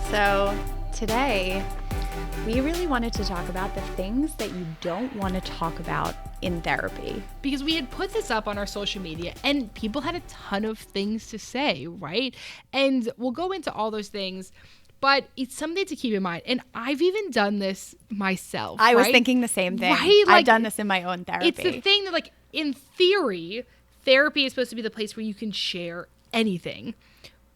So today, we really wanted to talk about the things that you don't want to talk about in therapy. Because we had put this up on our social media and people had a ton of things to say, right? And we'll go into all those things, but it's something to keep in mind. And I've even done this myself. I was right? thinking the same thing. Right? I've done this in my own therapy. It's the thing that, like, in theory, therapy is supposed to be the place where you can share anything.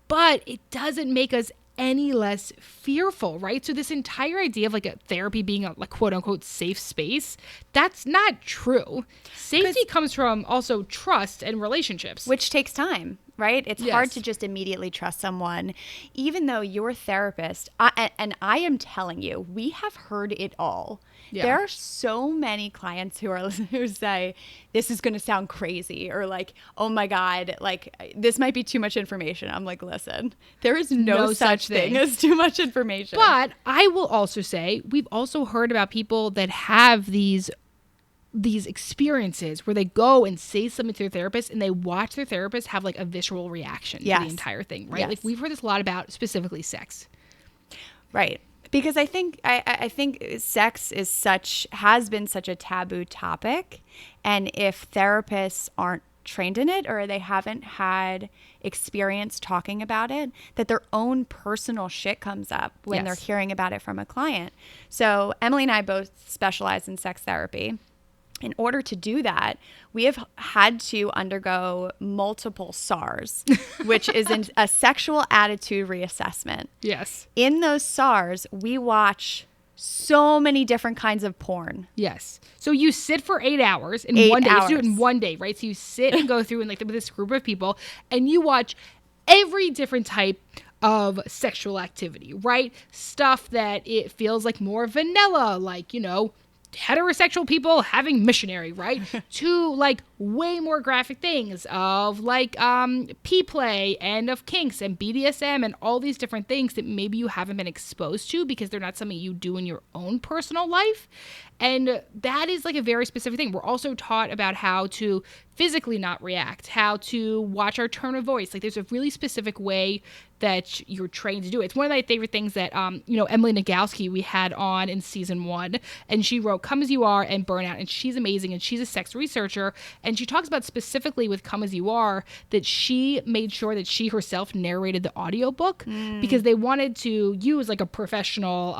But it doesn't make us any less fearful, right? So this entire idea of like a therapy being a like quote unquote safe space, that's not true. Safety comes from also trust and relationships. Which takes time, right? It's Yes. hard to just immediately trust someone, even though your therapist, and I am telling you, we have heard it all. Yeah. There are so many clients who say, this is going to sound crazy, or like, oh my God, like this might be too much information. I'm like, listen, there is no such thing as too much information. But I will also say, we've also heard about people that have these experiences where they go and say something to their therapist and they watch their therapist have like a visceral reaction to the entire thing, right? Yes. Like we've heard this a lot about specifically sex. Right. Because I think sex has been such a taboo topic, and if therapists aren't trained in it or they haven't had experience talking about it, that their own personal shit comes up when they're hearing about it from a client. So Emmalee and I both specialize in sex therapy. In order to do that, we have had to undergo multiple SARs, which is a sexual attitude reassessment. Yes. In those SARs, we watch so many different kinds of porn. Yes. So you sit for 8 hours in 8 one day. hours. You do it in one day, right? So you sit and go through and like with this group of people and you watch every different type of sexual activity, right? Stuff that it feels like more vanilla, like, you know, heterosexual people having missionary, right? To like way more graphic things of like P-play and of kinks and BDSM and all these different things that maybe you haven't been exposed to because they're not something you do in your own personal life. And that is like a very specific thing. We're also taught about how to physically not react, how to watch our tone of voice. Like there's a really specific way that you're trained to do it. It's one of my favorite things that, Emmalee Nagalski we had on in season 1, and she wrote Come As You Are and Burnout, and she's amazing, and she's a sex researcher, and she talks about specifically with Come As You Are that she made sure that she herself narrated the audiobook because they wanted to use like a professional,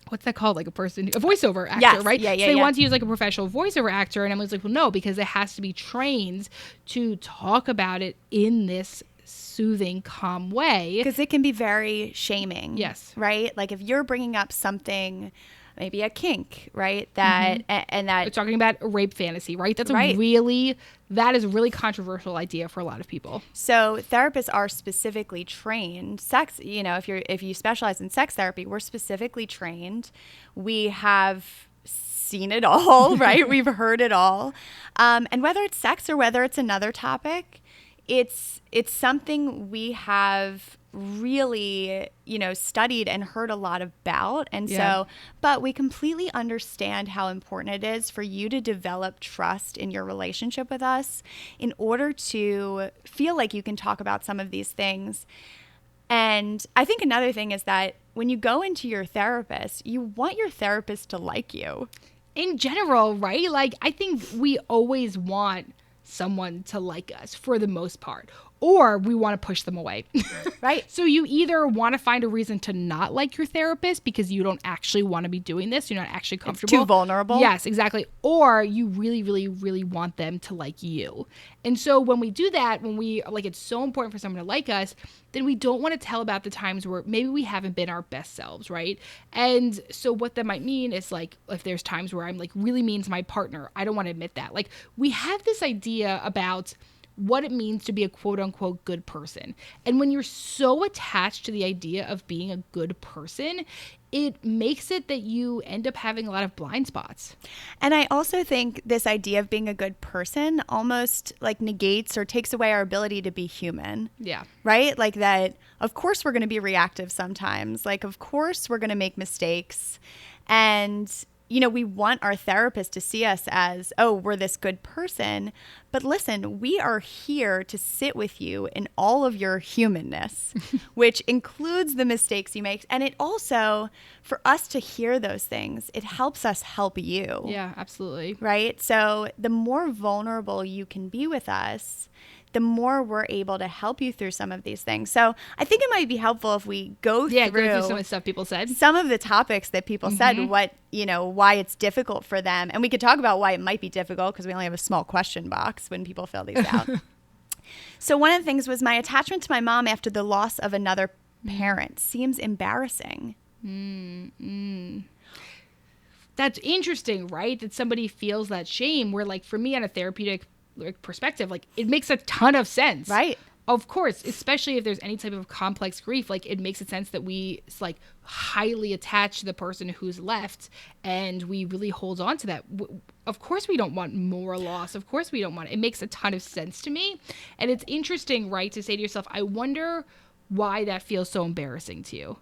what's that called? Like a voiceover actor, right? Yeah, so they want to use like a professional voiceover actor. And Emily's like, well, no, because it has to be trained to talk about it in this soothing, calm way. Because it can be very shaming. Yes. Right? Like if you're bringing up something, maybe a kink, right? That, and that. We're talking about a rape fantasy, right? That is a really controversial idea for a lot of people. So therapists are specifically trained. Sex, if you specialize in sex therapy, we're specifically trained. We have seen it all, right? We've heard it all. And whether it's sex or whether it's another topic, it's something we have really, studied and heard a lot about. And so, but we completely understand how important it is for you to develop trust in your relationship with us in order to feel like you can talk about some of these things. And I think another thing is that when you go into your therapist, you want your therapist to like you. In general, right? Like, I think we always want someone to like us for the most part, or we want to push them away. Right. So you either want to find a reason to not like your therapist because you don't actually want to be doing this, you're not actually comfortable. It's too vulnerable. Yes, exactly. Or you really, really, really want them to like you. And so when we do that, when we like, it's so important for someone to like us, then we don't want to tell about the times where maybe we haven't been our best selves, right? And so what that might mean is like, if there's times where I'm like really mean to my partner, I don't want to admit that. Like we have this idea about what it means to be a quote unquote good person. And when you're so attached to the idea of being a good person, it makes it that you end up having a lot of blind spots. And I also think this idea of being a good person almost like negates or takes away our ability to be human. Yeah. Right? Like that, of course, we're going to be reactive sometimes. Like, of course, we're going to make mistakes. And we want our therapist to see us as, oh, we're this good person. But listen, we are here to sit with you in all of your humanness, which includes the mistakes you make. And it also, for us to hear those things, it helps us help you. Yeah, absolutely. Right? So the more vulnerable you can be with us, the more we're able to help you through some of these things. So I think it might be helpful if we go through some of the stuff people said. Some of the topics that people said, why it's difficult for them. And we could talk about why it might be difficult because we only have a small question box when people fill these out. So one of the things was my attachment to my mom after the loss of another parent seems embarrassing. That's interesting, right? That somebody feels that shame where, like, for me on a therapeutic perspective, like, it makes a ton of sense. Right. Of course, especially if there's any type of complex grief, like, it makes a sense that we, like, highly attach to the person who's left and we really hold on to that. Of course we don't want more loss. Of course we don't want it. It makes a ton of sense to me. And it's interesting, right, to say to yourself, I wonder why that feels so embarrassing to you.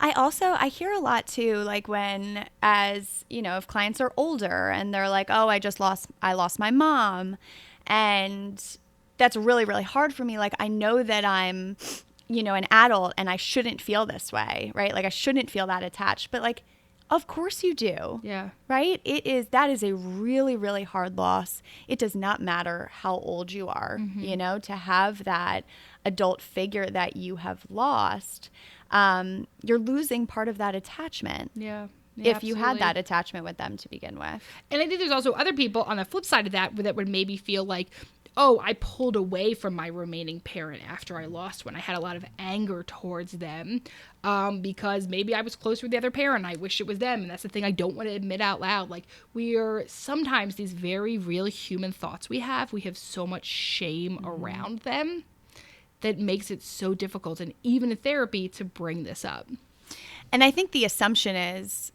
I hear a lot too, like when, as if clients are older and they're like, oh, I lost my mom, and that's really, really hard for me. Like, I know that I'm, an adult and I shouldn't feel this way, right? Like, I shouldn't feel that attached, but like, of course you do. Yeah. Right? That is a really, really hard loss. It does not matter how old you are, to have that adult figure that you have lost. You're losing part of that attachment. Yeah. If you had that attachment with them to begin with. And I think there's also other people on the flip side of that would maybe feel like, oh, I pulled away from my remaining parent after I lost one. I had a lot of anger towards them because maybe I was closer with the other parent. I wish it was them. And that's the thing I don't want to admit out loud. Like, we are sometimes these very real human thoughts we have so much shame around them that makes it so difficult, and even in therapy, to bring this up. And I think the assumption is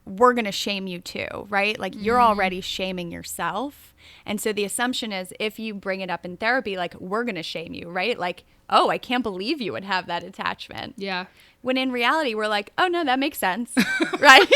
we're going to shame you too, right? Like, you're already shaming yourself. And so the assumption is if you bring it up in therapy, like, we're going to shame you, right? Like, oh, I can't believe you would have that attachment. Yeah. When in reality, we're like, oh, no, that makes sense, right?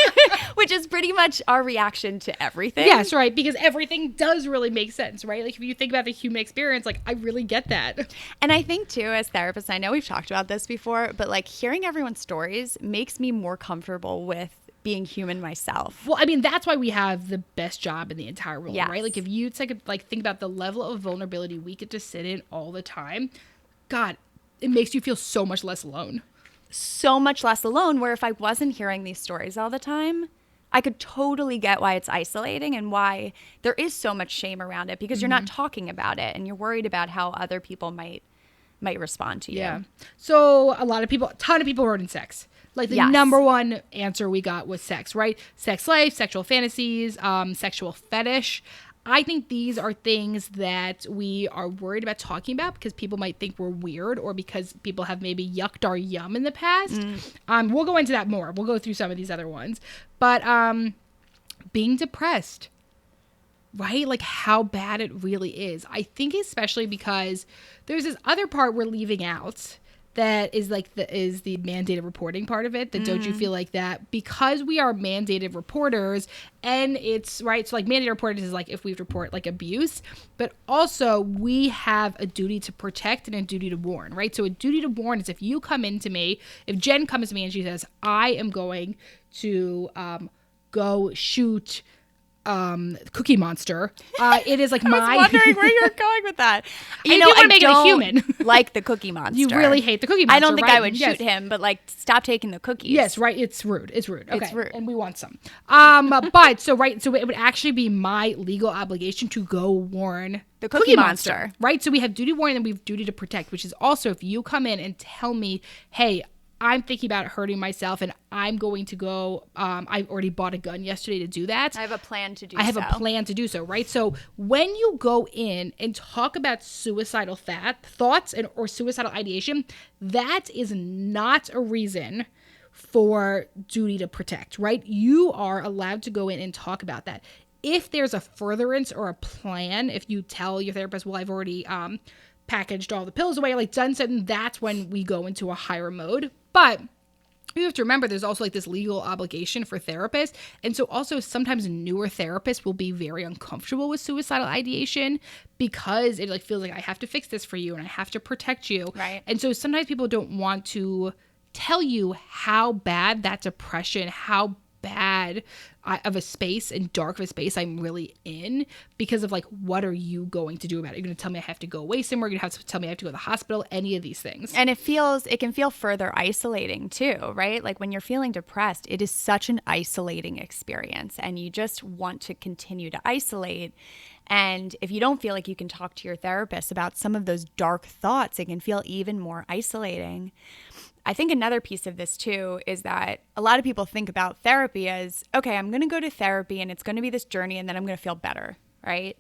Which is pretty much our reaction to everything. Yes, right, because everything does really make sense, right? Like, if you think about the human experience, like, I really get that. And I think, too, as therapists, I know we've talked about this before, but, like, hearing everyone's stories makes me more comfortable with being human myself. Well, I mean, that's why we have the best job in the entire world, yes. right? Like, if you think about the level of vulnerability we get to sit in all the time, God, it makes you feel so much less alone. So much less alone, where if I wasn't hearing these stories all the time, I could totally get why it's isolating and why there is so much shame around it, because you're not talking about it and you're worried about how other people might respond to you. Yeah. So a ton of people wrote in sex. Like, the number one answer we got was sex, right? Sex life, sexual fantasies, sexual fetish. I think these are things that we are worried about talking about because people might think we're weird, or because people have maybe yucked our yum in the past. We'll go into that more. We'll go through some of these other ones. But being depressed, right? Like, how bad it really is. I think especially because there's this other part we're leaving out that is like the mandated reporting part of it. That don't you feel like that because we are mandated reporters, and it's right. So like, mandated reporters is like if we report like abuse, but also we have a duty to protect and a duty to warn, right? So a duty to warn is if you come into me, if Jen comes to me and she says, I am going to go shoot Cookie Monster. It is like I was wondering where you're going with that. I want to make it a human. Like the Cookie Monster. You really hate the Cookie Monster. I don't think right? I would shoot him, but like, stop taking the cookies. Yes, right. It's rude. It's rude. Okay. It's rude. And we want some. But so it would actually be my legal obligation to go warn the Cookie Monster. Right? So we have duty to warn and we have duty to protect, which is also if you come in and tell me, hey, I'm thinking about hurting myself and I'm going to go, I already bought a gun yesterday to do that. I have a plan to do so. I have a plan to do so, right? So when you go in and talk about suicidal thoughts or suicidal ideation, that is not a reason for duty to protect, right? You are allowed to go in and talk about that. If there's a furtherance or a plan, if you tell your therapist, well, I've already packaged all the pills away, like done something, that's when we go into a higher mode. But You have to remember there's also like this legal obligation for therapists. And so also sometimes newer therapists will be very uncomfortable with suicidal ideation because it like feels like I have to fix this for you and I have to protect you. Right. And so sometimes people don't want to tell you how bad that depression, how bad of a space and dark of a space I'm really in because of like, what are you going to do about it? You're going to tell me I have to go away somewhere. You're going to have to tell me I have to go to the hospital, any of these things. And it can feel further isolating too, right? Like when you're feeling depressed, it is such an isolating experience and you just want to continue to isolate. And if you don't feel like you can talk to your therapist about some of those dark thoughts, it can feel even more isolating. I think another piece of this too is that a lot of people think about therapy as, okay, I'm going to go to therapy and it's going to be this journey and then I'm going to feel better, right?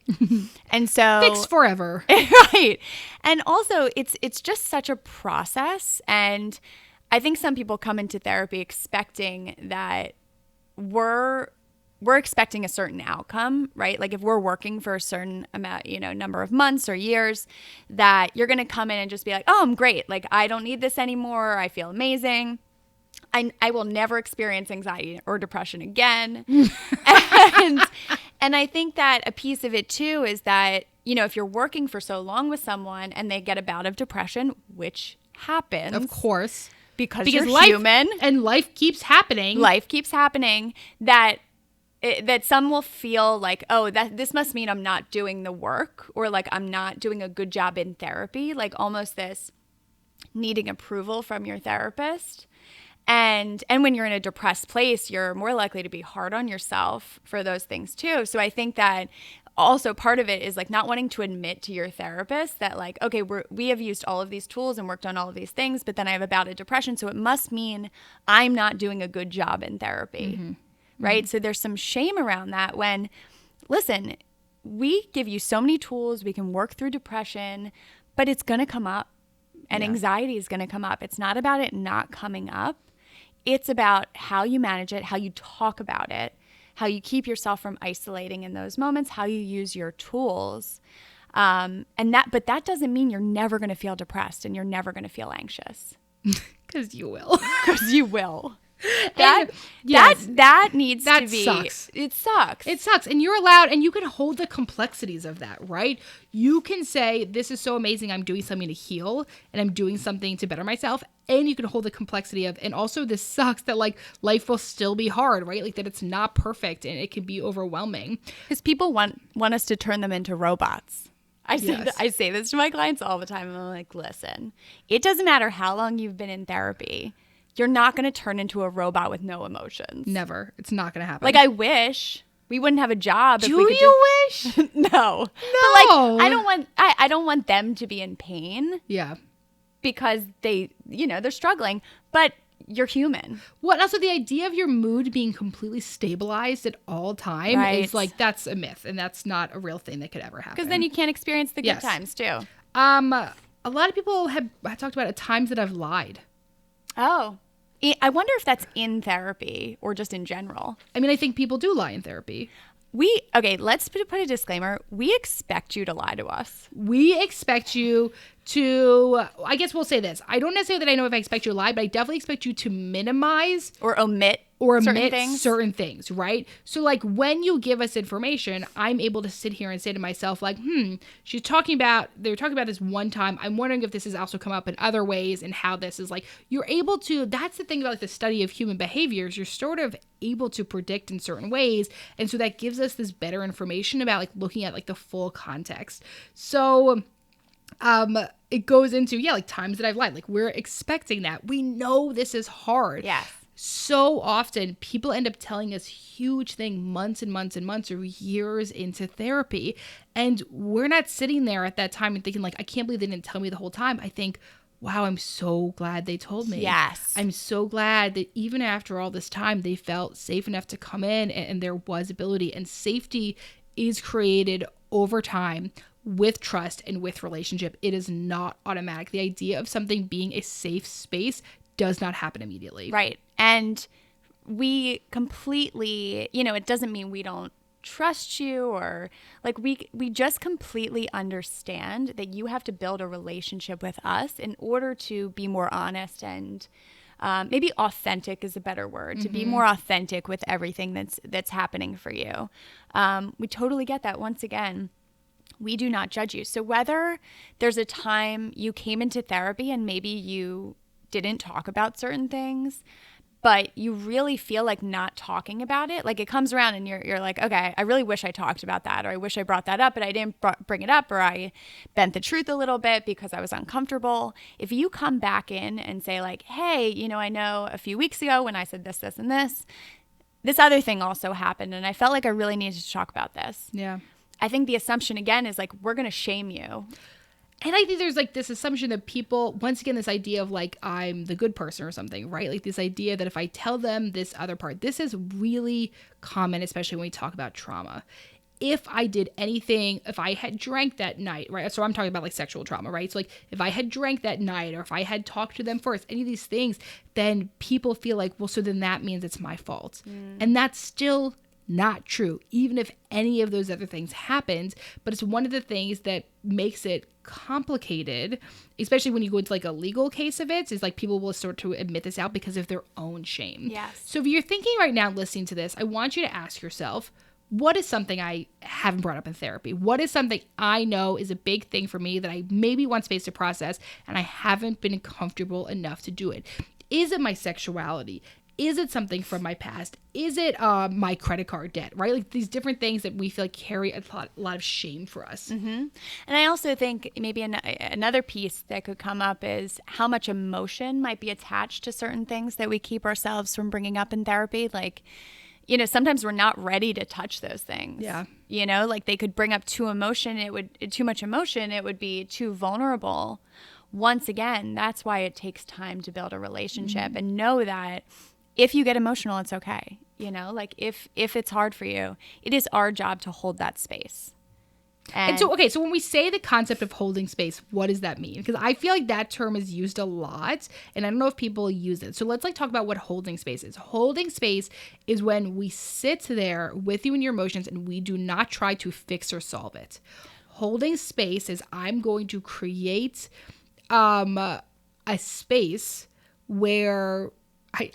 And so fix forever. Right. And also it's just such a process. And I think some people come into therapy expecting that we're expecting a certain outcome, right? Like if we're working for a certain amount, number of months or years, that you're going to come in and just be like, oh, I'm great. Like I don't need this anymore. I feel amazing. I will never experience anxiety or depression again. And I think that a piece of it too is that, if you're working for so long with someone and they get a bout of depression, which happens. Of course. Because you're life, human. And life keeps happening. That some will feel like, oh, that this must mean I'm not doing the work or like I'm not doing a good job in therapy, like almost this needing approval from your therapist. And when you're in a depressed place, you're more likely to be hard on yourself for those things too. So I think that also part of it is like not wanting to admit to your therapist that like, okay, we have used all of these tools and worked on all of these things, but then I have a bout of depression. So it must mean I'm not doing a good job in therapy. Mm-hmm. Right? Mm-hmm. So there's some shame around that when, listen, we give you so many tools, we can work through depression, but it's going to come up and anxiety is going to come up. It's not about it not coming up. It's about how you manage it, how you talk about it, how you keep yourself from isolating in those moments, how you use your tools. But that doesn't mean you're never going to feel depressed and you're never going to feel anxious. Because you will. Because you will. That needs to be. Sucks. It sucks. It sucks. And you're allowed, and you can hold the complexities of that, right? You can say, this is so amazing. I'm doing something to heal and I'm doing something to better myself. And you can hold the complexity of, and also this sucks that like life will still be hard, right? Like that it's not perfect and it can be overwhelming. Because people want us to turn them into robots. I say this to my clients all the time. I'm like, listen, it doesn't matter how long you've been in therapy. You're not going to turn into a robot with no emotions. Never. It's not going to happen. Like, I wish we wouldn't have a job. Do you wish? No. But like, I don't want them to be in pain. Yeah. Because they're struggling. But you're human. Well, also the idea of your mood being completely stabilized at all time is like, that's a myth. And that's not a real thing that could ever happen. Because then you can't experience the good times too. A lot of people have talked about at times that I've lied. Oh. I wonder if that's in therapy or just in general. I mean, I think people do lie in therapy. Let's put a disclaimer. We expect you to lie to us. We expect you to, I guess we'll say this. I don't necessarily that I know if I expect you to lie, but I definitely expect you to minimize or omit certain things, right? So like when you give us information, I'm able to sit here and say to myself like, they're talking about this one time. I'm wondering if this has also come up in other ways and how this is like, you're able to, that's the thing about like the study of human behaviors. You're sort of able to predict in certain ways. And so that gives us this better information about like looking at like the full context. So it goes into, like times that I've lied. Like we're expecting that. We know this is hard. Yes. So often people end up telling us huge things months and months and months or years into therapy. And we're not sitting there at that time and thinking like, I can't believe they didn't tell me the whole time. I think, wow, I'm so glad they told me. Yes. I'm so glad that even after all this time, they felt safe enough to come in and there was ability. And safety is created over time with trust and with relationship. It is not automatic. The idea of something being a safe space does not happen immediately. Right. And we completely, it doesn't mean we don't trust you or like we just completely understand that you have to build a relationship with us in order to be more honest and maybe authentic is a better word, to be more authentic with everything that's happening for you. We totally get that. Once again, we do not judge you. So whether there's a time you came into therapy and maybe you didn't talk about certain things, but you really feel like not talking about it, like it comes around and you're like, okay, I really wish I talked about that, or I wish I brought that up, but I didn't bring it up, or I bent the truth a little bit because I was uncomfortable. If you come back in and say like, hey, I know a few weeks ago when I said this, this, and this other thing also happened, and I felt like I really needed to talk about this. Yeah. I think the assumption again is like, we're going to shame you. And I think there's like this assumption that people, once again, this idea of like, I'm the good person or something, right? Like this idea that if I tell them this other part, this is really common, especially when we talk about trauma. If I did anything, if I had drank that night, right? So I'm talking about like sexual trauma, right? So like if I had drank that night, or if I had talked to them first, any of these things, then people feel like, well, so then that means it's my fault. And that's still not true, even if any of those other things happened. But it's one of the things that makes it complicated, especially when you go into like a legal case of it, is like people will start to admit this out because of their own shame. Yes. So if you're thinking right now, listening to this, I want you to ask yourself, what is something I haven't brought up in therapy? What is something I know is a big thing for me that I maybe want space to process and I haven't been comfortable enough to do it? Is it my sexuality? Is it something from my past? Is it my credit card debt, right? Like these different things that we feel like carry a lot of shame for us. And I also think maybe another piece that could come up is how much emotion might be attached to certain things that we keep ourselves from bringing up in therapy. Like, sometimes we're not ready to touch those things. Yeah. Like they could bring up too much emotion. It would be too vulnerable. Once again, that's why it takes time to build a relationship, and know that if you get emotional, it's okay. Like if it's hard for you, it is our job to hold that space. And so when we say the concept of holding space, what does that mean? Because I feel like that term is used a lot, and I don't know if people use it. So let's talk about what holding space is. Holding space is when we sit there with you and your emotions, and we do not try to fix or solve it. Holding space is I'm going to create a space where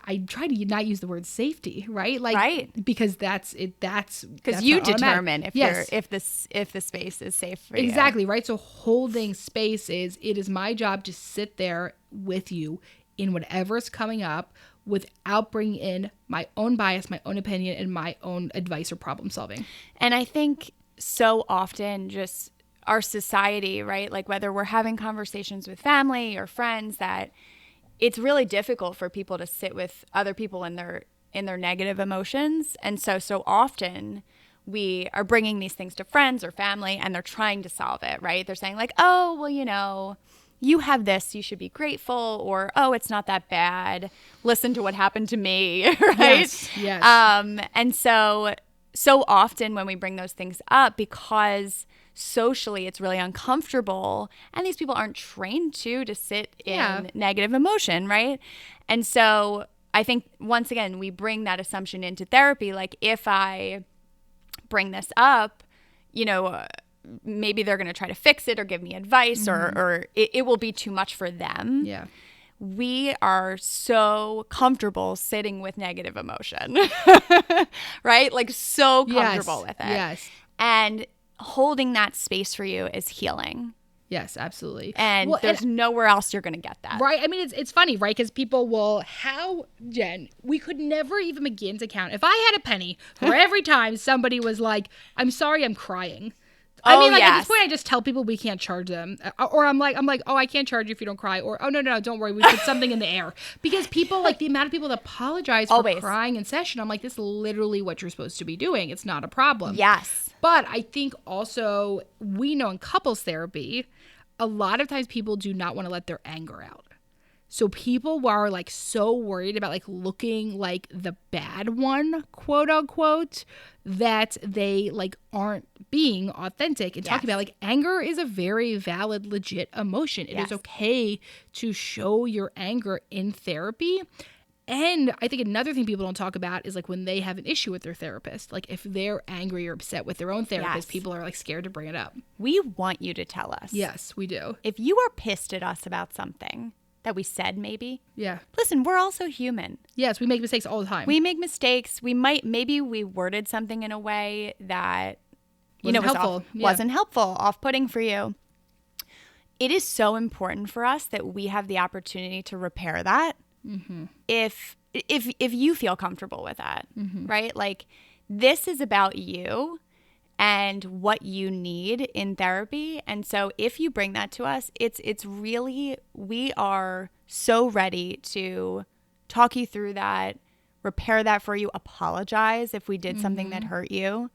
I try to not use the word safety, right? Like, right. Because that's because you determine if the space is safe for you. Exactly, right? So holding space it is my job to sit there with you in whatever's coming up without bringing in my own bias, my own opinion, and my own advice or problem solving. And I think so often just our society, right? Like whether we're having conversations with family or friends, that it's really difficult for people to sit with other people in their negative emotions. And so often we are bringing these things to friends or family, and they're trying to solve it, right? They're saying like, oh, well, you have this, you should be grateful, or, oh, it's not that bad. Listen to what happened to me, right? Yes. And so often when we bring those things up, because socially it's really uncomfortable, and these people aren't trained to sit in negative emotion, right? And so I think once again we bring that assumption into therapy, like if I bring this up, maybe they're going to try to fix it or give me advice, or it will be too much for them. Yeah. We are so comfortable sitting with negative emotion, right? Like so comfortable with it. Yes. And holding that space for you is healing. Yes, absolutely. And there's nowhere else you're going to get that. Right. I mean, it's funny, right? Because people will, Jen, we could never even begin to count. If I had a penny for every time somebody was like, I'm sorry, I'm crying. At this point, I just tell people we can't charge them. Or I'm like, oh, I can't charge you if you don't cry. Or, oh, no, don't worry. We put something in the air. Because people, like the amount of people that apologize for crying in session, I'm like, this is literally what you're supposed to be doing. It's not a problem. Yes. But I think also we know in couples therapy, a lot of times people do not want to let their anger out. So people are like so worried about like looking like the bad one, quote unquote, that they like aren't being authentic and talking about like anger is a very valid, legit emotion. It is okay to show your anger in therapy. And I think another thing people don't talk about is like when they have an issue with their therapist, like if they're angry or upset with their own therapist, people are like scared to bring it up. We want you to tell us. Yes, we do. If you are pissed at us about something, that we said maybe. Yeah. Listen, we're also human. Yes, we make mistakes all the time. We make mistakes. Maybe we worded something in a way that, wasn't helpful, off-putting for you. It is so important for us that we have the opportunity to repair that if you feel comfortable with that, right? Like, this is about you and what you need in therapy. And so if you bring that to us, it's really, we are so ready to talk you through that, repair that for you, apologize if we did something that hurt you.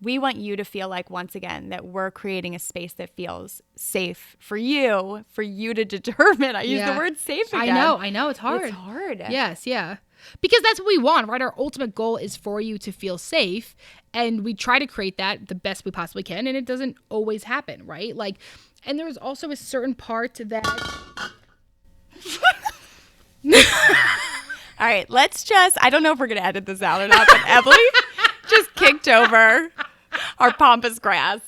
We want you to feel like, once again, that we're creating a space that feels safe for you to determine. I use the word safe again. I know. It's hard. It's hard. Yes, yeah. Because that's what we want, right? Our ultimate goal is for you to feel safe. And we try to create that the best we possibly can. And it doesn't always happen, right? Like, and there's also a certain part to that. All right, I don't know if we're going to edit this out or not, but Emmalee just kicked over our pampas grass.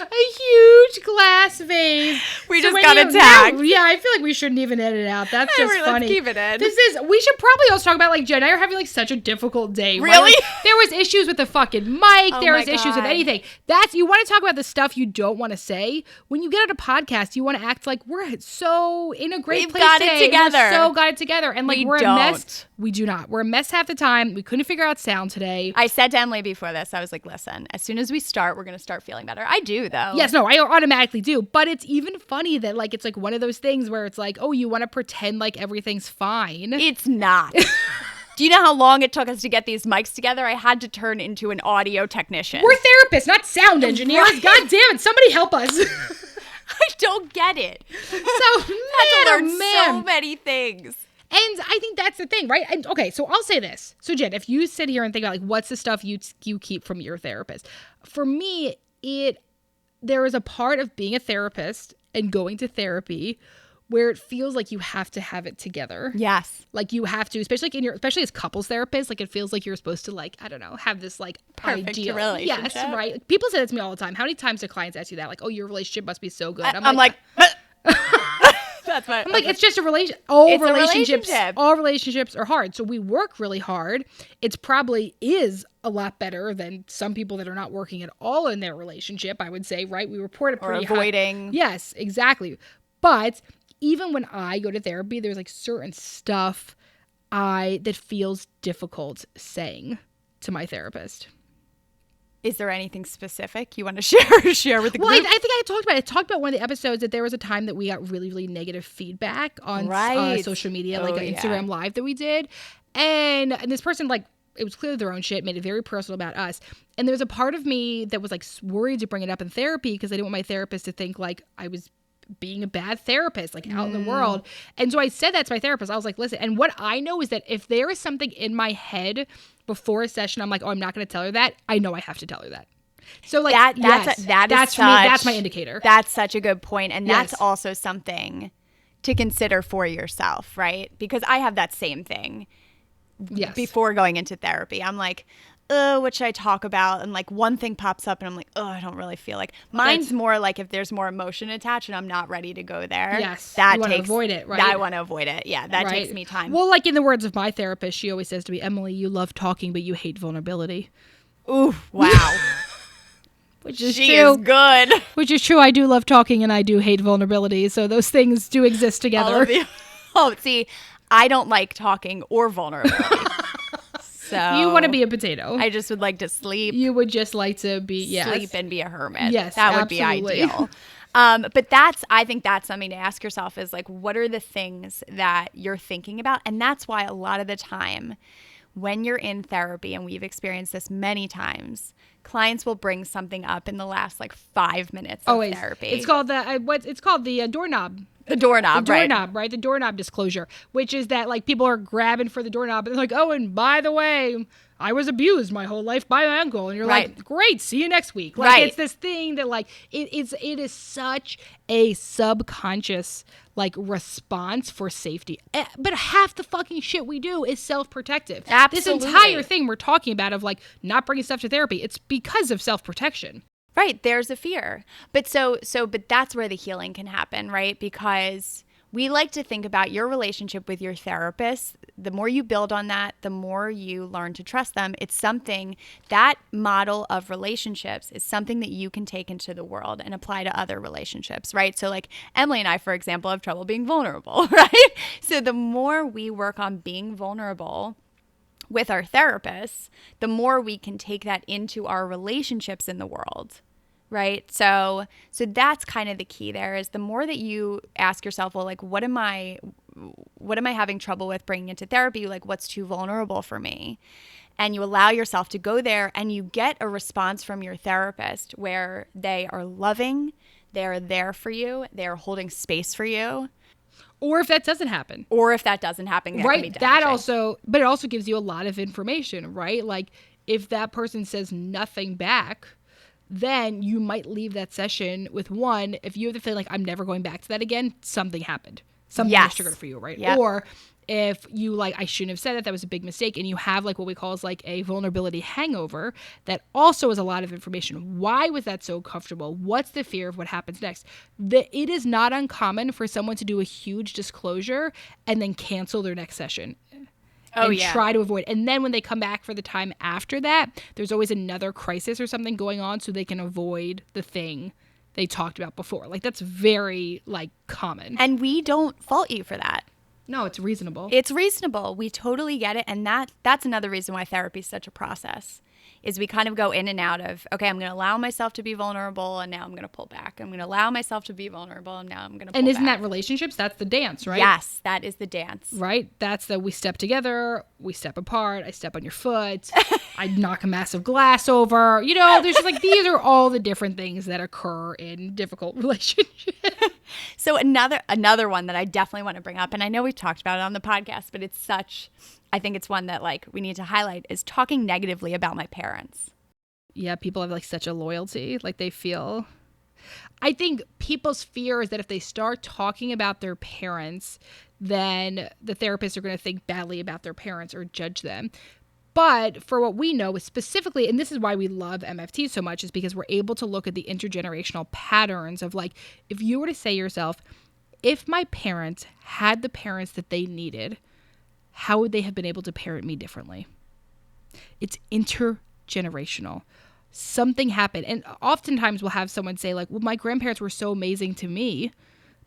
A huge glass vase. We just got attacked. Yeah, I feel like we shouldn't even edit it out. That's just funny. Let's keep it in. We should probably also talk about, like, Jen and I are having, like, such a difficult day. Really? Right? Like, there was issues with the fucking mic. There was issues with anything. You want to talk about the stuff you don't want to say. When you get on a podcast, you want to act like we're so in a great place today. We've got it together. We're so got it together. And, like, we're a mess. We do not. We're a mess half the time. We couldn't figure out sound today. I said to Emmalee before this, I was like, listen, as soon as we start, we're going to start feeling better. I do, though. Yes, no, I automatically do. But it's even funny that, like, it's like one of those things where it's like, oh, you want to pretend like everything's fine. It's not. Do you know how long it took us to get these mics together? I had to turn into an audio technician. We're therapists, not sound engineers. Right. God damn it, somebody help us. I don't get it. So, man, so many things. And I think that's the thing, right? And okay, so I'll say this. So Jen, if you sit here and think about, like, what's the stuff you keep from your therapist? For me, there is a part of being a therapist and going to therapy where it feels like you have to have it together. Yes. Like, you have to, especially as couples therapists, like, it feels like you're supposed to, like, I don't know, have this, like, perfect ideal relationship. Yes, right. People say that to me all the time. How many times do clients ask you that? Like, oh, your relationship must be so good. I'm like I'm like, it's just a relationship. All relationships are hard. So we work really hard. It's probably is a lot better than some people that are not working at all in their relationship, I would say, right? We report it pretty avoiding. Yes, exactly. But even when I go to therapy, there's, like, certain stuff that feels difficult saying to my therapist. Is there anything specific you want to share with the group? Well, I think I talked about one of the episodes that there was a time that we got really, really negative feedback on social media, like an Instagram Live that we did. And this person, like, it was clearly their own shit, made it very personal about us. And there was a part of me that was, like, worried to bring it up in therapy because I didn't want my therapist to think, like, I was being a bad therapist, like, out in the world. And so I said that to my therapist. I was like, listen, and what I know is that if there is something in my head before a session, I'm like, oh, I'm not going to tell her that. I know I have to tell her that. So, like, that's my indicator. That's such a good point. And that's also something to consider for yourself, right? Because I have that same thing before going into therapy. I'm like, what should I talk about? And, like, one thing pops up and I'm like, I don't really feel like. Mine's more like if there's more emotion attached and I'm not ready to go there. Yes. You want to avoid it, right? I want to avoid it. Yeah, that takes me time. Well, like, in the words of my therapist, she always says to me, Emmalee, you love talking, but you hate vulnerability. Ooh, wow. Which is she true. Is good. Which is true. I do love talking and I do hate vulnerability. So those things do exist together. See, I don't like talking or vulnerability. So you want to be a potato. I just would like to sleep. You would just like to be sleep and be a hermit. Yes, that would absolutely. be ideal. But I think that's something to ask yourself is, like, what are the things that you're thinking about? And that's why a lot of the time when you're in therapy, and we've experienced this many times, clients will bring something up in the last, like, 5 minutes of therapy. It's called the doorknob. The doorknob, right? The doorknob disclosure, which is that, like, people are grabbing for the doorknob and they're like, oh, and by the way, I was abused my whole life by my uncle. And you're like, great, see you next week. Like, it's this thing that, like, it is such a subconscious, like, response for safety. But half the fucking shit we do is self-protective. Absolutely. This entire thing we're talking about of, like, not bringing stuff to therapy, it's because of self-protection. Right. There's a fear. But that's where the healing can happen, right? Because we like to think about your relationship with your therapist. The more you build on that, the more you learn to trust them. It's something, that model of relationships is something that you can take into the world and apply to other relationships, right? So like Emmalee and I, for example, have trouble being vulnerable, right? So the more we work on being vulnerable with our therapists, the more we can take that into our relationships in the world. Right. So that's kind of the key there, is the more that you ask yourself, well, like, what am I having trouble with bringing into therapy? Like, what's too vulnerable for me? And you allow yourself to go there, and you get a response from your therapist where they are loving, they're there for you, they're holding space for you. Or if that doesn't happen. That can be right. damaging. That also, but it also gives you a lot of information, right? Like if that person says nothing back, then you might leave that session with one. If you have the feeling like I'm never going back to that again, something happened. Something was triggered for you, right? Yep. Or if you like, I shouldn't have said it, that was a big mistake, and you have like what we call is like a vulnerability hangover, that also is a lot of information. Why was that so comfortable? What's the fear of what happens next? It is not uncommon for someone to do a huge disclosure and then cancel their next session. Try to avoid. And then when they come back for the time after that, there's always another crisis or something going on so they can avoid the thing they talked about before. Like that's very like common. And we don't fault you for that. No, it's reasonable. It's reasonable. We totally get it. And that's another reason why therapy is such a process, is we kind of go in and out of, okay, I'm going to allow myself to be vulnerable, and now I'm going to pull back. I'm going to allow myself to be vulnerable, and now I'm going to pull back. And isn't that relationships? That's the dance, right? Yes, that is the dance. Right? That's the we step together, we step apart, I step on your foot, I knock a massive glass over. You know, there's just like, these are all the different things that occur in difficult relationships. So another one that I definitely want to bring up, and I know we've talked about it on the podcast, but I think it's one that like we need to highlight, is talking negatively about my parents. Yeah, people have like such a loyalty, like they feel. I think people's fear is that if they start talking about their parents, then the therapists are going to think badly about their parents or judge them. But for what we know is specifically, and this is why we love MFT so much, is because we're able to look at the intergenerational patterns of like, if you were to say yourself, if my parents had the parents that they needed, how would they have been able to parent me differently? It's intergenerational. Something happened. And oftentimes we'll have someone say like, well, my grandparents were so amazing to me,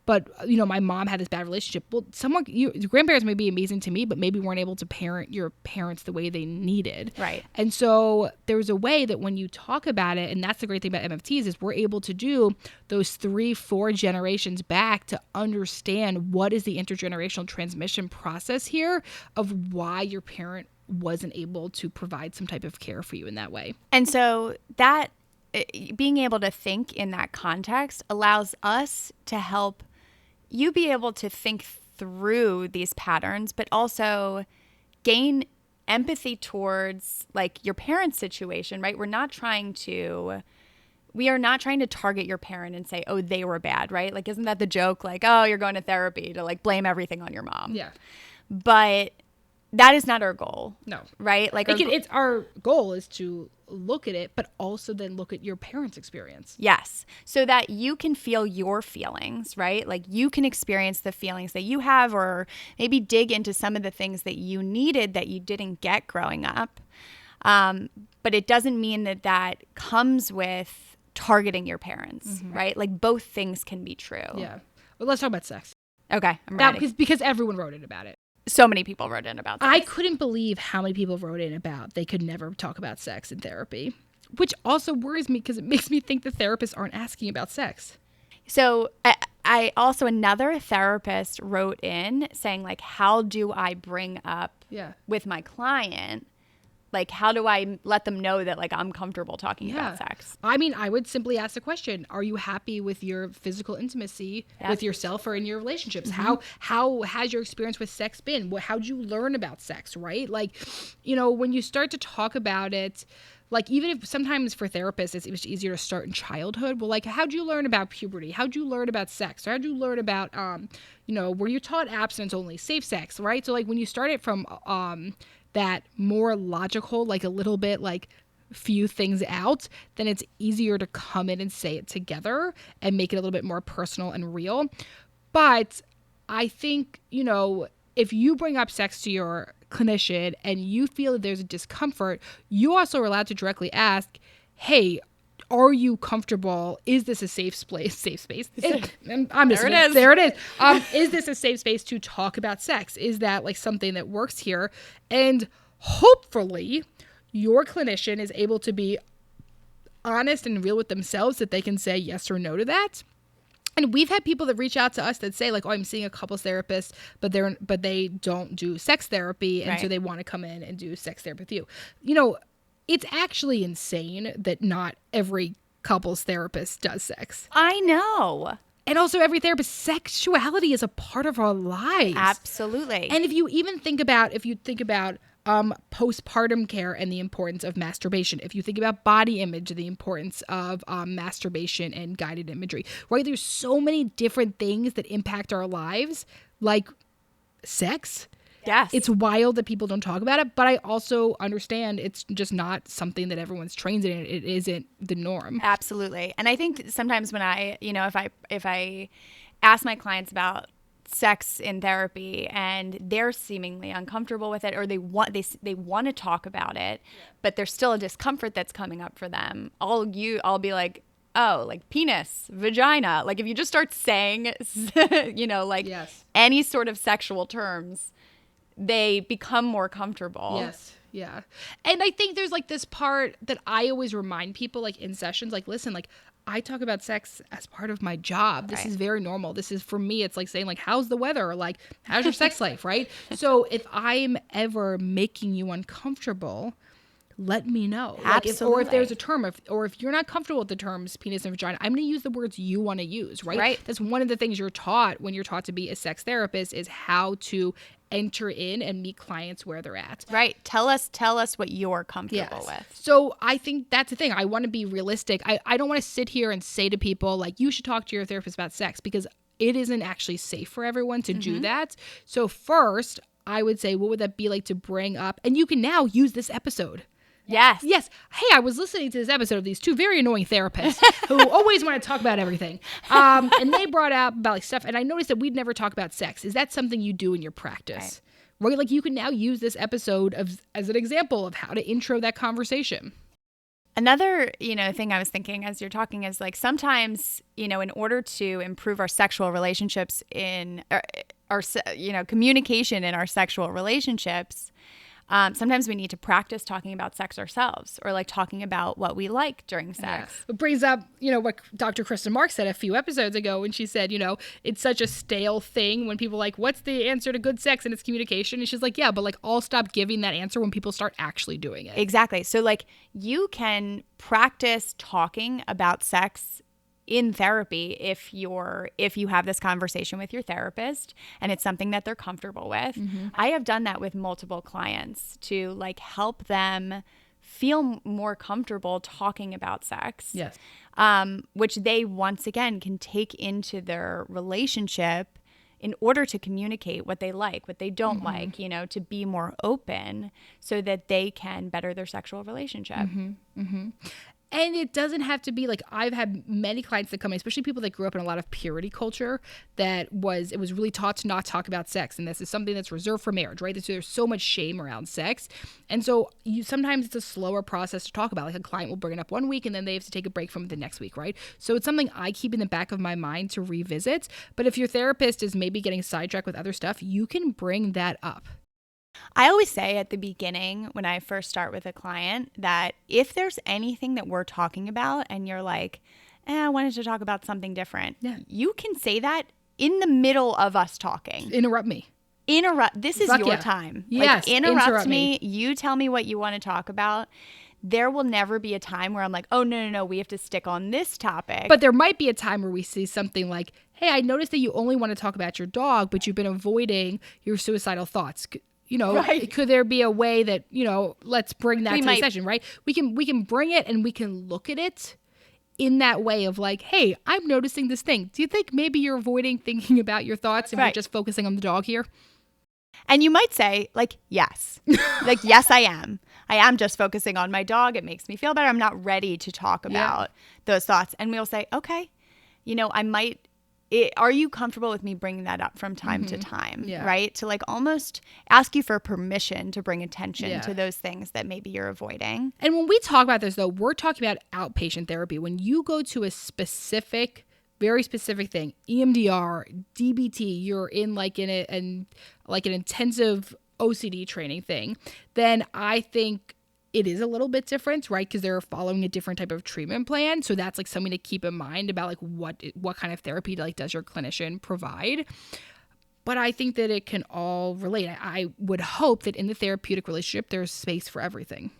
but you know, my mom had this bad relationship. Well, your grandparents may be amazing to me, but maybe weren't able to parent your parents the way they needed. Right. And so there's a way that when you talk about it, and that's the great thing about MFTs, is we're able to do those 3-4 generations back to understand what is the intergenerational transmission process here of why your parent wasn't able to provide some type of care for you in that way. And so that being able to think in that context allows us to help you be able to think through these patterns, but also gain empathy towards like your parents' situation, right? We are not trying to target your parent and say, oh, they were bad, right? Like, isn't that the joke? Like, oh, you're going to therapy to like blame everything on your mom. Yeah. But that is not our goal. No. Right? Like our goal is to look at it, but also then look at your parents' experience. Yes. So that you can feel your feelings, right? Like you can experience the feelings that you have, or maybe dig into some of the things that you needed that you didn't get growing up. But it doesn't mean that comes with targeting your parents, right? Like both things can be true. Yeah. Well, let's talk about sex. Okay. I'm ready. Because everyone wrote in about it. So many people wrote in about sex. I couldn't believe how many people wrote in about they could never talk about sex in therapy, which also worries me because it makes me think the therapists aren't asking about sex. So I also, another therapist wrote in saying like, how do I bring up with my client? Like, how do I let them know that like I'm comfortable talking about sex? I mean, I would simply ask the question, are you happy with your physical intimacy with yourself or in your relationships? How has your experience with sex been? How'd you learn about sex, right? Like, you know, when you start to talk about it, like even if sometimes for therapists it's much easier to start in childhood. Well, like, how'd you learn about puberty? How'd you learn about sex? Or how'd you learn about, were you taught abstinence only, safe sex, right? So like when you start it from that more logical, like a little bit like few things out, then it's easier to come in and say it together and make it a little bit more personal and real. But I think, if you bring up sex to your clinician and you feel that there's a discomfort, you also are allowed to directly ask, hey, are you comfortable? Is this a safe space? I'm just there it is. Is this a safe space to talk about sex? Is that like something that works here? And hopefully your clinician is able to be honest and real with themselves that they can say yes or no to that. And we've had people that reach out to us that say like, oh, I'm seeing a couples therapist, but they don't do sex therapy. And so they want to come in and do sex therapy with you. It's actually insane that not every couples therapist does sex. I know. And also every therapist, sexuality is a part of our lives. Absolutely. And if you think about postpartum care and the importance of masturbation, if you think about body image, the importance of masturbation and guided imagery, right? There's so many different things that impact our lives, like sex. Yes. It's wild that people don't talk about it, but I also understand it's just not something that everyone's trained in. It isn't the norm. Absolutely. And I think sometimes when I, if I ask my clients about sex in therapy and they're seemingly uncomfortable with it, or they want to talk about it, but there's still a discomfort that's coming up for them, I'll be like, oh, like penis, vagina. Like if you just start saying, any sort of sexual terms, they become more comfortable. Yes. Yeah. And I think there's like this part that I always remind people like in sessions, like, listen, like I talk about sex as part of my job. This is very normal. This is, for me, it's like saying like, how's the weather? Or like, how's your sex life? Right. So if I'm ever making you uncomfortable, let me know. Absolutely. Or if there's a term, or if you're not comfortable with the terms penis and vagina, I'm going to use the words you want to use, right? Right. That's one of the things you're taught when you're taught to be a sex therapist, is how to enter in and meet clients where they're at. Right. Tell us what you're comfortable with. So I think that's the thing. I want to be realistic. I don't want to sit here and say to people like, you should talk to your therapist about sex, because it isn't actually safe for everyone to do that. So first, I would say, what would that be like to bring up? And you can now use this episode. Yes. Hey, I was listening to this episode of these two very annoying therapists who always want to talk about everything. And they brought out about like stuff. And I noticed that we'd never talk about sex. Is that something you do in your practice? Right? Like you can now use this episode as an example of how to intro that conversation. Another, thing I was thinking as you're talking is like sometimes, in order to improve our sexual relationships in our communication in our sexual relationships, sometimes we need to practice talking about sex ourselves, or like talking about what we like during sex. It brings up, what Dr. Kristen Mark said a few episodes ago when she said, it's such a stale thing when people are like, what's the answer to good sex? And it's communication. And she's like, yeah, but like I'll stop giving that answer when people start actually doing it. Exactly. So like you can practice talking about sex in therapy if you have this conversation with your therapist and it's something that they're comfortable with. I have done that with multiple clients to like help them feel more comfortable talking about sex. Yes. Which they once again can take into their relationship in order to communicate what they like, what they don't like, to be more open so that they can better their sexual relationship. And it doesn't have to be like, I've had many clients that come in, especially people that grew up in a lot of purity culture, it was really taught to not talk about sex. And this is something that's reserved for marriage, right? There's so much shame around sex. And so sometimes it's a slower process to talk about. Like a client will bring it up one week and then they have to take a break from it the next week, right? So it's something I keep in the back of my mind to revisit. But if your therapist is maybe getting sidetracked with other stuff, you can bring that up. I always say at the beginning when I first start with a client that if there's anything that we're talking about and you're like, I wanted to talk about something different, you can say that in the middle of us talking. Interrupt me. This is your time. Yes, like, interrupt me. You tell me what you want to talk about. There will never be a time where I'm like, oh, no, we have to stick on this topic. But there might be a time where we see something like, hey, I noticed that you only want to talk about your dog, but you've been avoiding your suicidal thoughts. Right. Could there be a way that, let's bring that to the session, right? We can bring it and we can look at it in that way of like, hey, I'm noticing this thing. Do you think maybe you're avoiding thinking about your thoughts and you're just focusing on the dog here? And you might say like, yes, like, yes, I am. I am just focusing on my dog. It makes me feel better. I'm not ready to talk about those thoughts. And we'll say, okay, are you comfortable with me bringing that up from time to time? Yeah. Right? To like almost ask you for permission to bring attention Yeah. to those things that maybe you're avoiding. And when we talk about this, though, we're talking about outpatient therapy. When you go to a specific, very specific thing, EMDR, DBT, you're in like an intensive OCD training thing, then I think it is a little bit different, right? Because they're following a different type of treatment plan. So that's like something to keep in mind about like what kind of therapy like does your clinician provide. But I think that it can all relate. I would hope that in the therapeutic relationship, there's space for everything.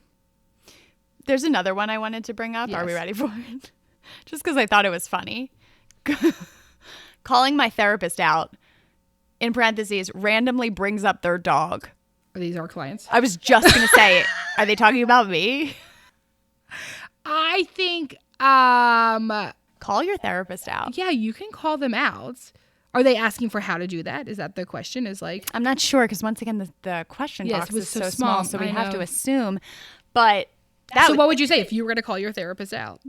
There's another one I wanted to bring up. Yes. Are we ready for it? Just because I thought it was funny. Calling my therapist out, in parentheses, randomly brings up their dog. Are these our clients? I was just going to say, are they talking about me? I think, Call your therapist out. yeah, you can call them out. Are they asking for how to do that? Is that the question? Is like, I'm not sure because once again, the question Yes, box it was is so so small. small, so we I have to know. assume. But so what would you say if you were going to call your therapist out?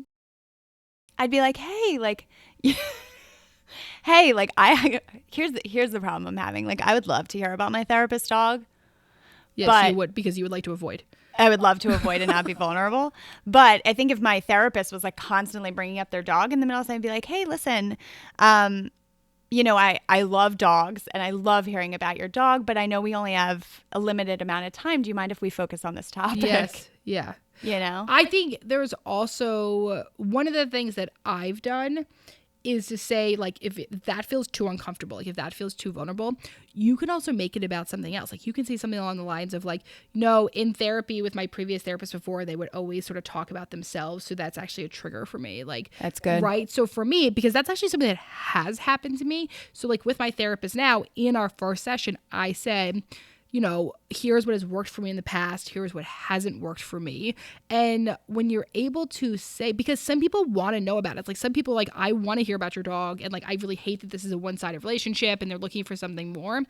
I'd be like, hey, like, hey, like, here's the problem I'm having. Like, I would love to hear about my therapist dog. Yes, But- you would, because you would like to avoid. I would love to avoid and not be vulnerable. But I think if my therapist was like constantly bringing up their dog in the middle of the night, I'd be like, hey, listen, you know, I love dogs and I love hearing about your dog, but I know we only have a limited amount of time. Do you mind if we focus on this topic? Yes, yeah. You know? I think there's also one of the things that I've done is to say, like, if that feels too uncomfortable, like if that feels too vulnerable, you can also make it about something else. Like you can say something along the lines of like, no, in therapy with my previous therapist before, they would always sort of talk about themselves. So that's actually a trigger for me. Like, That's good. Right. So for me, because that's actually something that has happened to me. So like with my therapist now, in our first session, I said, you know, here's what has worked for me in the past. Here's what hasn't worked for me. And when you're able to say, because some people want to know about it. It's like some people like, I want to hear about your dog. And like, I really hate that this is a one-sided relationship and they're looking for something more.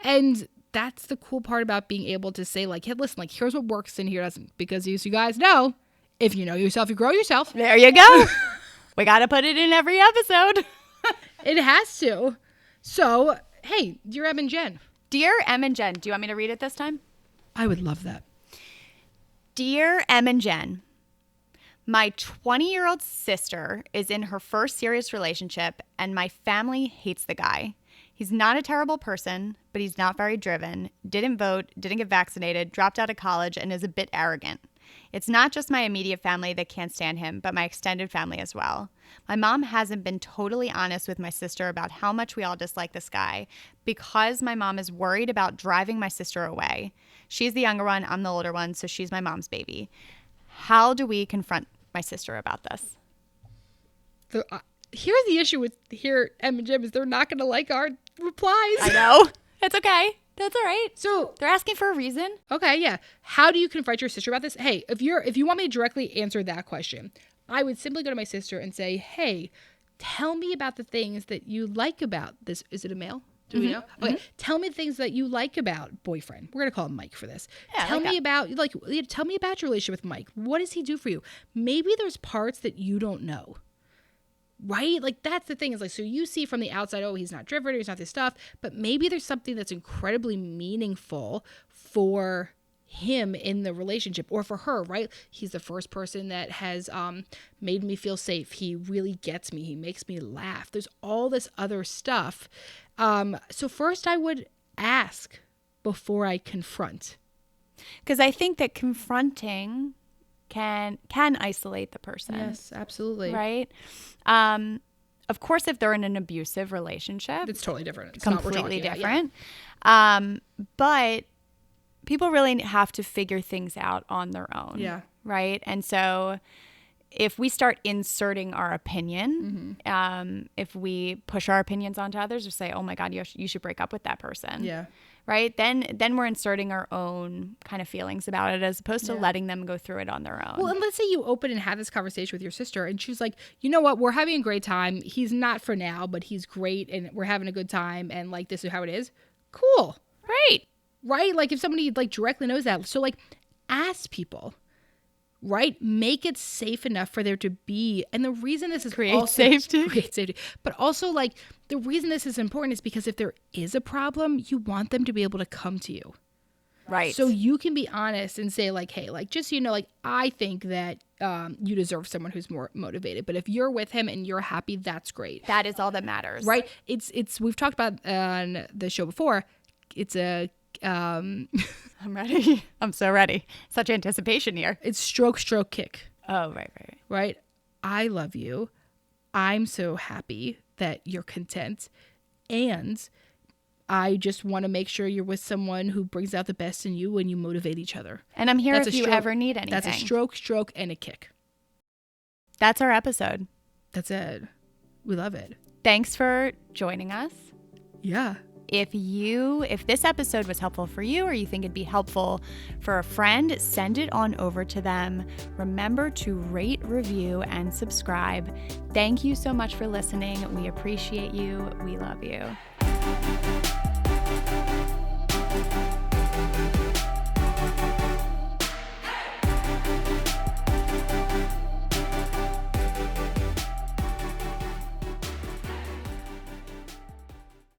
And that's the cool part about being able to say like, hey, listen, like, here's what works and here doesn't. Because as you guys know, if you know yourself, you grow yourself. There you go. We got to put it in every episode. It has to. So, hey, dear Em and Jen. Dear Em and Jen, do you want me to read it this time? I would love that. Dear Em and Jen, my 20-year-old sister is in her first serious relationship, and my family hates the guy. He's not a terrible person, but he's not very driven, didn't vote, didn't get vaccinated, dropped out of college, and is a bit arrogant. It's not just my immediate family that can't stand him, but my extended family as well. My mom hasn't been totally honest with my sister about how much we all dislike this guy because my mom is worried about driving my sister away. She's the younger one, I'm the older one, so she's my mom's baby. How do we confront my sister about this? Here's the issue with Em and Jim is they're not going to like our replies. I know. It's okay. That's all right. So, They're asking for a reason. okay, yeah. How do you confront your sister about this? Hey, if you want me to directly answer that question, I would simply go to my sister and say, hey, tell me about the things that you like about this. Is it a male? Do we know? Okay. Tell me things that you like about boyfriend. We're going to call him Mike for this. Yeah, tell I like me about tell me about your relationship with Mike. What does he do for you? Maybe there's parts that you don't know. Right? Like that's the thing is like, so you see from the outside, oh, he's not driven or he's not this stuff, but maybe there's something that's incredibly meaningful for him in the relationship or for her, right? He's the first person that has made me feel safe. He really gets me. He makes me laugh. There's all this other stuff. So first I would ask before I confront. Because I think that confronting can isolate the person. Yes, absolutely. Right? Of course, if they're in an abusive relationship, It's totally different. It's completely not what we're talking different. about, But people really have to figure things out on their own. Yeah. Right? And so if we start inserting our opinion, if we push our opinions onto others or say, oh my God, you should break up with that person. Yeah. Right? Then we're inserting our own kind of feelings about it as opposed to letting them go through it on their own. Well, and let's say you open and have this conversation with your sister and she's like, you know what? We're having a great time. He's not for now, but he's great and we're having a good time. And like, this is how it is. Cool. Right. Right? Like if somebody like directly knows that. So like ask people, right? Make it safe enough for there to be. And the reason this is Create safety. But also, like, the reason this is important is because if there is a problem, you want them to be able to come to you. Right. So you can be honest and say, like, hey, like, just so you know, like, I think that you deserve someone who's more motivated. But if you're with him and you're happy, that's great. That is all that matters. Right? It's we've talked about on the show before. It's a I'm ready. I'm so ready. Such anticipation here. it's stroke, kick. Oh, right. Right? I love you. I'm so happy that you're content. And I just want to make sure you're with someone who brings out the best in you and you motivate each other. And I'm here That's if a you stroke. ever need anything. That's a stroke, and a kick. That's our episode. That's it. We love it. Thanks for joining us. Yeah. If this episode was helpful for you or you think it'd be helpful for a friend, send it on over to them. Remember to rate, review, and subscribe. Thank you so much for listening. We appreciate you. We love you.